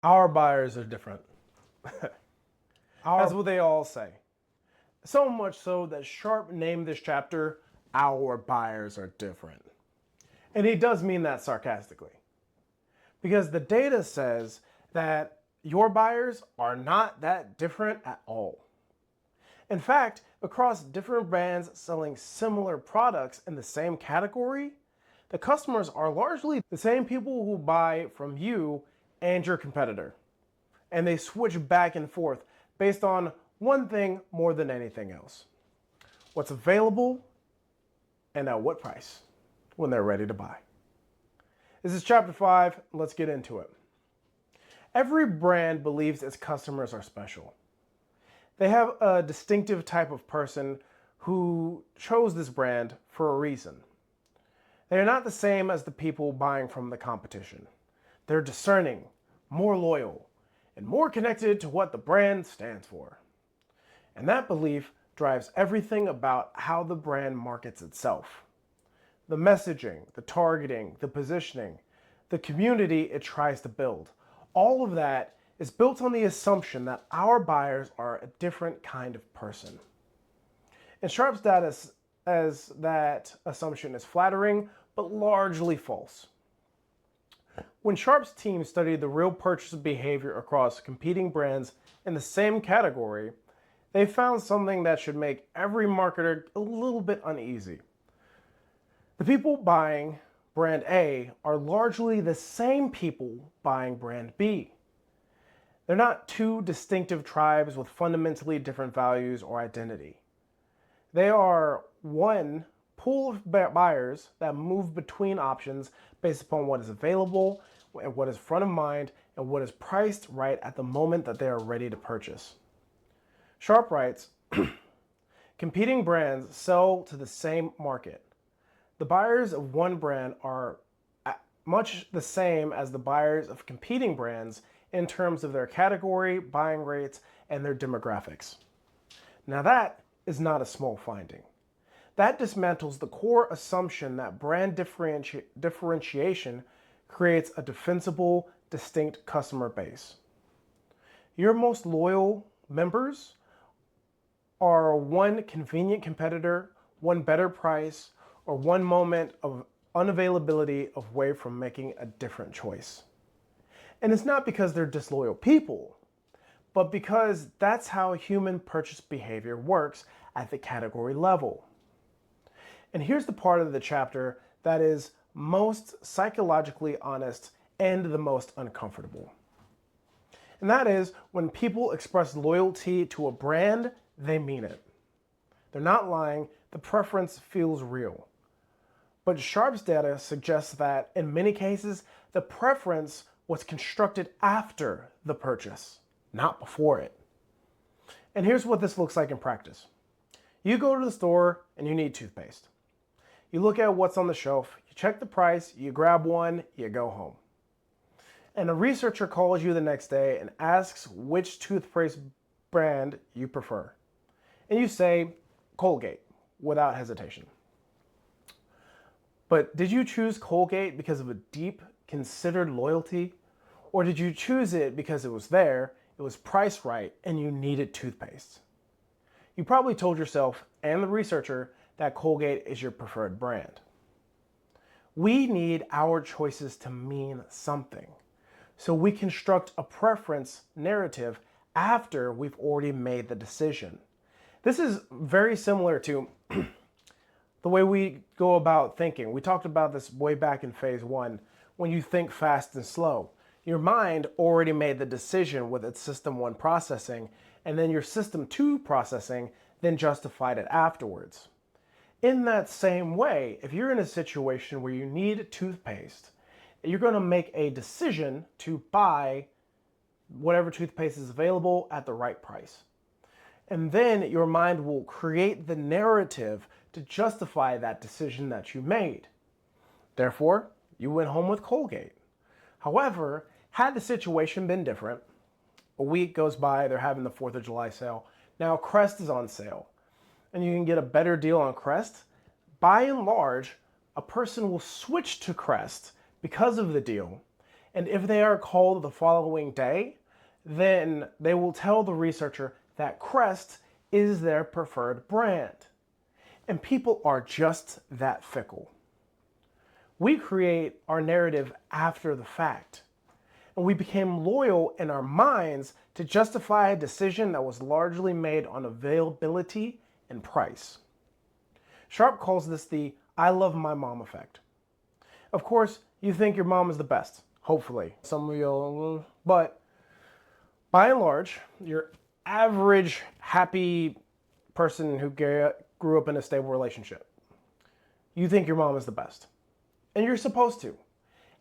Our buyers are different. That's what they all say. So much so that Sharp named this chapter, Our Buyers Are Different. And he does mean that sarcastically. Because the data says that your buyers are not that different at all. In fact, across different brands selling similar products in the same category, the customers are largely the same people who buy from you and your competitor. And they switch back and forth based on one thing more than anything else: what's available and at what price when they're ready to buy. This is chapter 5. Let's get into it. Every brand believes its customers are special. They have a distinctive type of person who chose this brand for a reason. They are not the same as the people buying from the competition. They're discerning, more loyal, and more connected to what the brand stands for. And that belief drives everything about how the brand markets itself. The messaging, the targeting, the positioning, the community it tries to build. All of that is built on the assumption that our buyers are a different kind of person. And Sharp's data as that assumption is flattering, but largely false. When Sharp's team studied the real purchase behavior across competing brands in the same category, they found something that should make every marketer a little bit uneasy. The people buying brand A are largely the same people buying brand B. They're not two distinctive tribes with fundamentally different values or identity. They are one pool of buyers that move between options based upon what is available, what is front of mind, and what is priced right at the moment that they are ready to purchase. Sharp writes, competing brands sell to the same market. The buyers of one brand are much the same as the buyers of competing brands in terms of their category, buying rates, and their demographics. Now that is not a small finding. That dismantles the core assumption that brand differentiation creates a defensible, distinct customer base. Your most loyal members are one convenient competitor, one better price, or one moment of unavailability away from making a different choice. And it's not because they're disloyal people, but because that's how human purchase behavior works at the category level. And here's the part of the chapter that is most psychologically honest and the most uncomfortable. And that is when people express loyalty to a brand, they mean it. They're not lying, the preference feels real. But Sharp's data suggests that in many cases, the preference was constructed after the purchase, not before it. And here's what this looks like in practice. You go to the store and you need toothpaste. You look at what's on the shelf, you check the price, you grab one, you go home. And a researcher calls you the next day and asks which toothpaste brand you prefer. And you say Colgate without hesitation. But did you choose Colgate because of a deep, considered loyalty? Or did you choose it because it was there, it was priced right, and you needed toothpaste? You probably told yourself and the researcher that Colgate is your preferred brand. We need our choices to mean something. So we construct a preference narrative after we've already made the decision. This is very similar to the way we go about thinking. We talked about this way back in phase 1. When you think fast and slow, your mind already made the decision with its system 1 processing, and then your system 2 processing then justified it afterwards. In that same way, if you're in a situation where you need toothpaste, you're going to make a decision to buy whatever toothpaste is available at the right price. And then your mind will create the narrative to justify that decision that you made. Therefore, you went home with Colgate. However, had the situation been different, a week goes by, they're having the 4th of July sale. Now Crest is on sale, and you can get a better deal on Crest. By and large, a person will switch to Crest because of the deal, And if they are called the following day, then they will tell the researcher that Crest is their preferred brand. And people are just that fickle. We create our narrative after the fact. And we became loyal in our minds to justify a decision that was largely made on availability and price. Sharp calls this the I love my mom effect. Of course, you think your mom is the best, hopefully. Some of you, but by and large, your average happy person who grew up in a stable relationship, you think your mom is the best. And you're supposed to.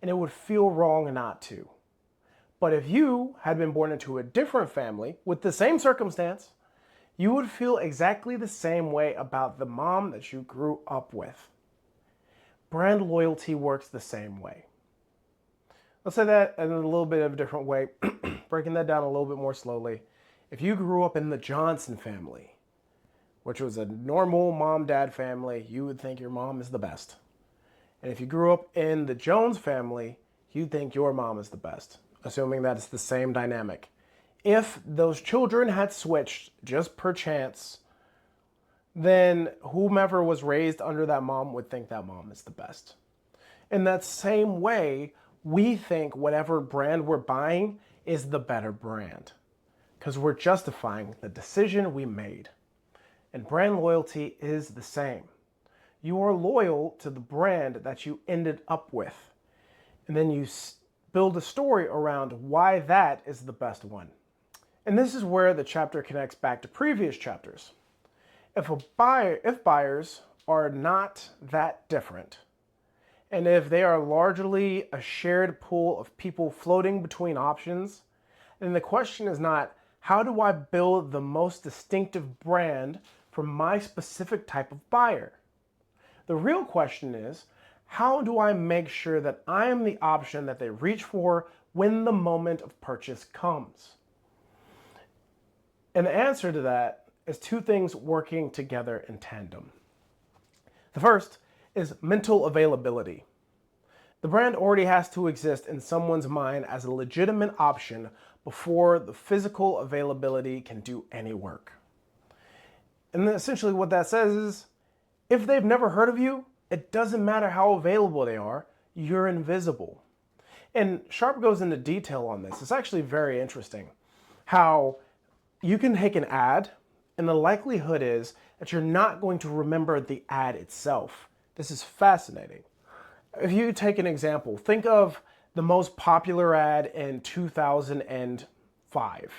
And it would feel wrong not to. But if you had been born into a different family with the same circumstance, you would feel exactly the same way about the mom that you grew up with. Brand loyalty works the same way. Let's say that in a little bit of a different way, breaking that down a little bit more slowly. If you grew up in the Johnson family, which was a normal mom-dad family, you would think your mom is the best. And if you grew up in the Jones family, you'd think your mom is the best, assuming that it's the same dynamic. If those children had switched just per chance, then whomever was raised under that mom would think that mom is the best. In that same way, we think whatever brand we're buying is the better brand because we're justifying the decision we made. And brand loyalty is the same. You are loyal to the brand that you ended up with. And then you build a story around why that is the best one. And this is where the chapter connects back to previous chapters. If buyers are not that different, and if they are largely a shared pool of people floating between options, then the question is not, how do I build the most distinctive brand for my specific type of buyer? The real question is, how do I make sure that I am the option that they reach for when the moment of purchase comes? And the answer to that is two things working together in tandem. The first is mental availability. The brand already has to exist in someone's mind as a legitimate option before the physical availability can do any work. And essentially what that says is, if they've never heard of you, it doesn't matter how available they are, you're invisible. And Sharp goes into detail on this. It's actually very interesting how you can take an ad, and the likelihood is that you're not going to remember the ad itself. This is fascinating. If you take an example, think of the most popular ad in 2005.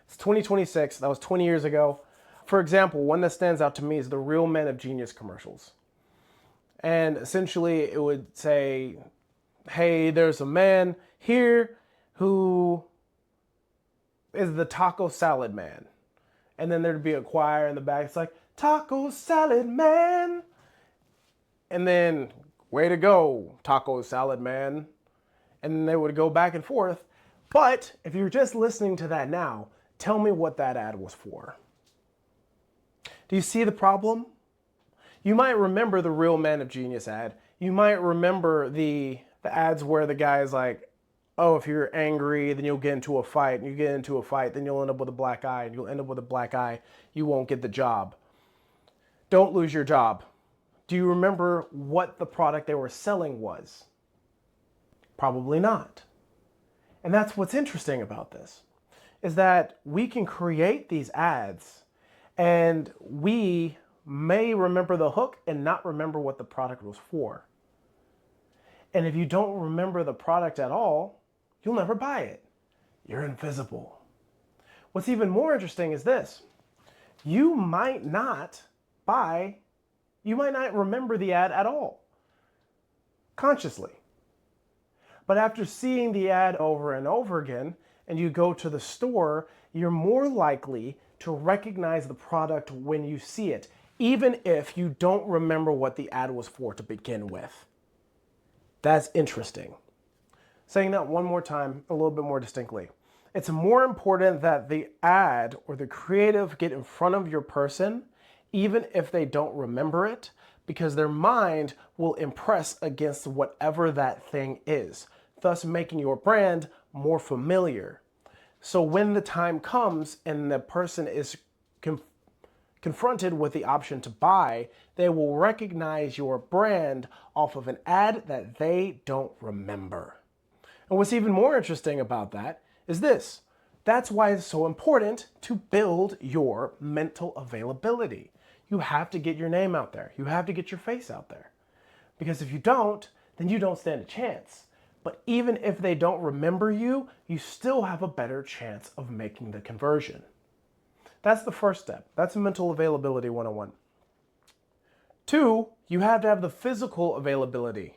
It's 2026, that was 20 years ago. For example, one that stands out to me is the Real Men of Genius commercials. And essentially it would say, hey, there's a man here who is the taco salad man. And then there'd be a choir in the back. It's like, taco salad man. And then, way to go, taco salad man. And then they would go back and forth. But if you're just listening to that now, tell me what that ad was for. Do you see the problem? You might remember the Real Men of Genius ad. You might remember the ads where the guy is like, oh, if you're angry, then you'll get into a fight. And you get into a fight, then you'll end up with a black eye. And you'll end up with a black eye. You won't get the job. Don't lose your job. Do you remember what the product they were selling was? Probably not. And that's what's interesting about this, is that we can create these ads and we may remember the hook and not remember what the product was for. And if you don't remember the product at all, you'll never buy it. You're invisible. What's even more interesting is this. You might not remember the ad at all, consciously. But after seeing the ad over and over again, and you go to the store, you're more likely to recognize the product when you see it, even if you don't remember what the ad was for to begin with. That's interesting. Saying that one more time, a little bit more distinctly. It's more important that the ad or the creative get in front of your person, even if they don't remember it, because their mind will impress against whatever that thing is. thus making your brand more familiar. So when the time comes and the person is confronted with the option to buy, they will recognize your brand off of an ad that they don't remember. And what's even more interesting about that is this. That's why it's so important to build your mental availability. You have to get your name out there. You have to get your face out there. Because if you don't, then you don't stand a chance. But even if they don't remember you, you still have a better chance of making the conversion. That's the first step. That's mental availability 101. 2, you have to have the physical availability.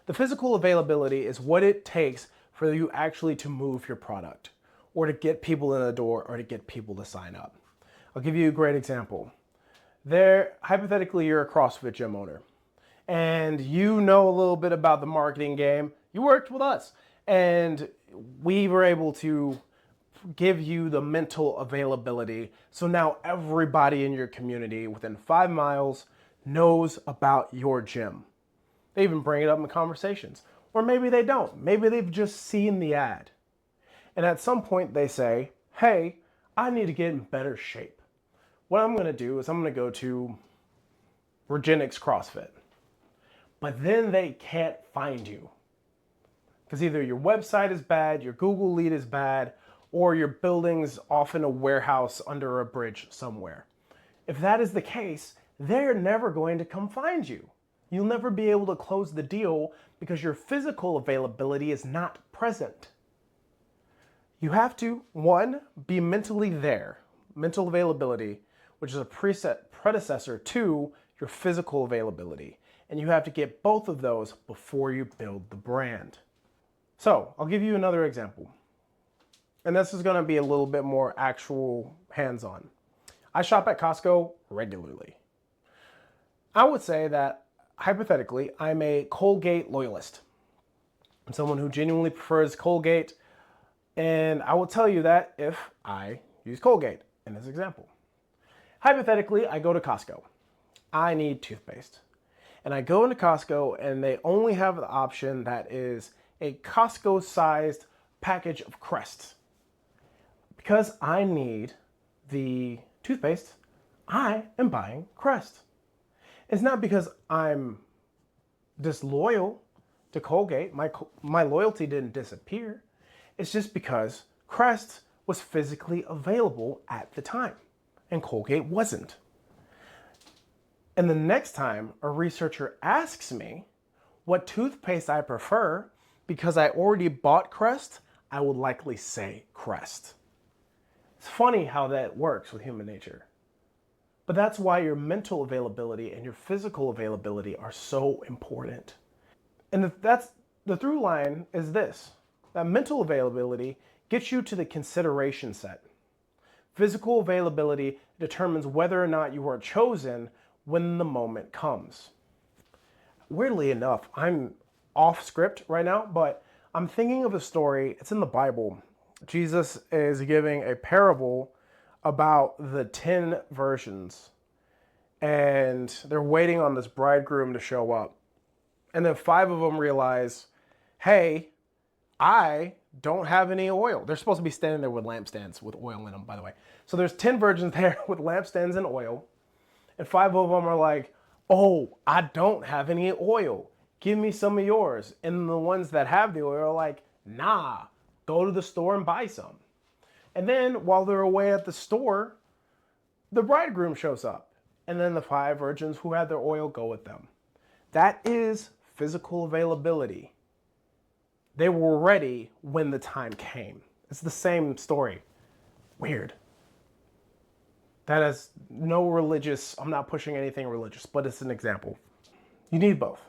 The physical availability is what it takes for you actually to move your product or to get people in the door or to get people to sign up. I'll give you a great example. Hypothetically, you're a CrossFit gym owner and you know a little bit about the marketing game. You worked with us and we were able to give you the mental availability. So now everybody in your community within 5 miles knows about your gym. They even bring it up in conversations. Or maybe they don't. Maybe they've just seen the ad. And at some point they say, hey, I need to get in better shape. What I'm going to do is I'm going to go to Regenix CrossFit. But then they can't find you. Because either your website is bad, your Google lead is bad, or your building's off in a warehouse under a bridge somewhere. If that is the case, they're never going to come find you. You'll never be able to close the deal because your physical availability is not present. You have to, 1, be mentally there, mental availability, which is a predecessor to your physical availability. And you have to get both of those before you build the brand. So I'll give you another example. And this is going to be a little bit more actual hands-on. I shop at Costco regularly. I would say that, hypothetically, I'm a Colgate loyalist. I'm someone who genuinely prefers Colgate, and I will tell you that if I use Colgate in this example. Hypothetically, I go to Costco. I need toothpaste. And I go into Costco, and they only have the option that is a Costco-sized package of Crest. Because I need the toothpaste, I am buying Crest. It's not because I'm disloyal to Colgate. My loyalty didn't disappear. It's just because Crest was physically available at the time and Colgate wasn't. And the next time a researcher asks me what toothpaste I prefer, because I already bought Crest, I would likely say Crest. It's funny how that works with human nature. But that's why your mental availability and your physical availability are so important. And that's the through line is this. That mental availability gets you to the consideration set. Physical availability determines whether or not you are chosen when the moment comes. Weirdly enough, I'm off script right now, but I'm thinking of a story. It's in the Bible. Jesus is giving a parable about the 10 virgins, and they're waiting on this bridegroom to show up. And then 5 of them realize, hey, I don't have any oil. They're supposed to be standing there with lampstands with oil in them, by the way. So there's 10 virgins there with lampstands and oil, and 5 of them are like, oh, I don't have any oil. Give me some of yours. And the ones that have the oil are like, nah, go to the store and buy some. And then while they're away at the store, the bridegroom shows up. And then the 5 virgins who had their oil go with them. That is physical availability. They were ready when the time came. It's the same story. Weird. That is no religious, I'm not pushing anything religious, but it's an example. You need both.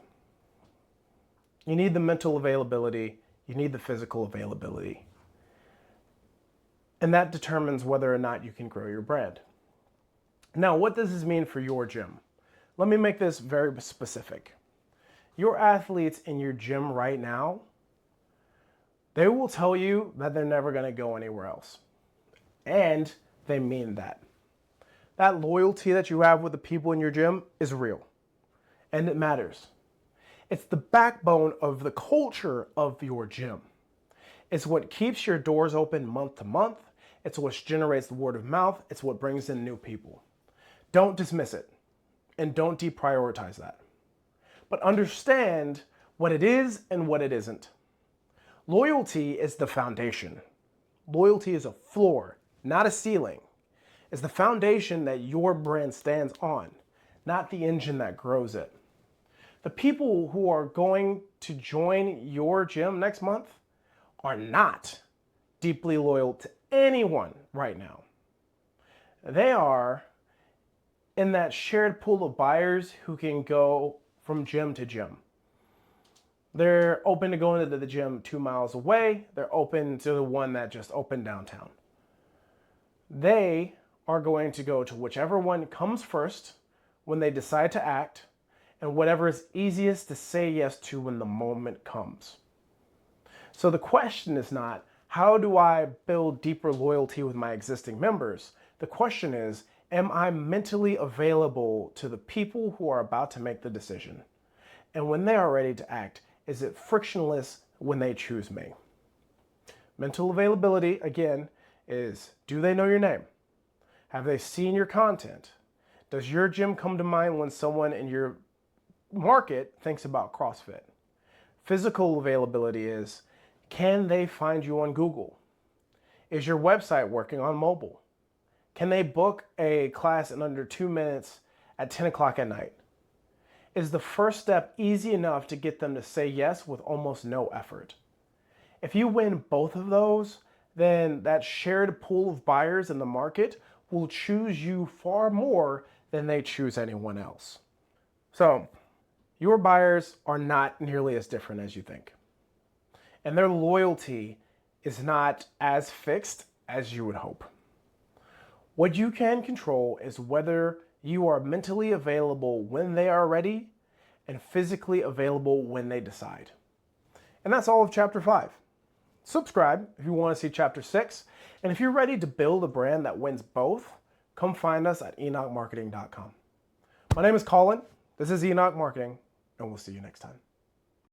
You need the mental availability. You need the physical availability. And that determines whether or not you can grow your brand. Now, what does this mean for your gym? Let me make this very specific. Your athletes in your gym right now, they will tell you that they're never going to go anywhere else. And they mean that. That loyalty that you have with the people in your gym is real. And it matters. It's the backbone of the culture of your gym. It's what keeps your doors open month to month. It's what generates the word of mouth. It's what brings in new people. Don't dismiss it and don't deprioritize that. But understand what it is and what it isn't. Loyalty is the foundation. Loyalty is a floor, not a ceiling. It's the foundation that your brand stands on, not the engine that grows it. The people who are going to join your gym next month are not deeply loyal to anyone right now. They are in that shared pool of buyers who can go from gym to gym. They're open to going to the gym 2 miles away. They're open to the one that just opened downtown. They are going to go to whichever one comes first when they decide to act, and whatever is easiest to say yes to when the moment comes. So the question is not, how do I build deeper loyalty with my existing members? The question is, am I mentally available to the people who are about to make the decision? And when they are ready to act, is it frictionless when they choose me? Mental availability, again, is, do they know your name? Have they seen your content? Does your gym come to mind when someone in your market thinks about CrossFit? Physical availability is, can they find you on Google? Is your website working on mobile? Can they book a class in under 2 minutes at 10 o'clock at night? Is the first step easy enough to get them to say yes with almost no effort? If you win both of those, then that shared pool of buyers in the market will choose you far more than they choose anyone else. So, your buyers are not nearly as different as you think. And their loyalty is not as fixed as you would hope. What you can control is whether you are mentally available when they are ready and physically available when they decide. And that's all of Chapter 5. Subscribe if you want to see Chapter 6. And if you're ready to build a brand that wins both, come find us at enochmarketing.com. My name is Colin. This is Enoch Marketing, and we'll see you next time.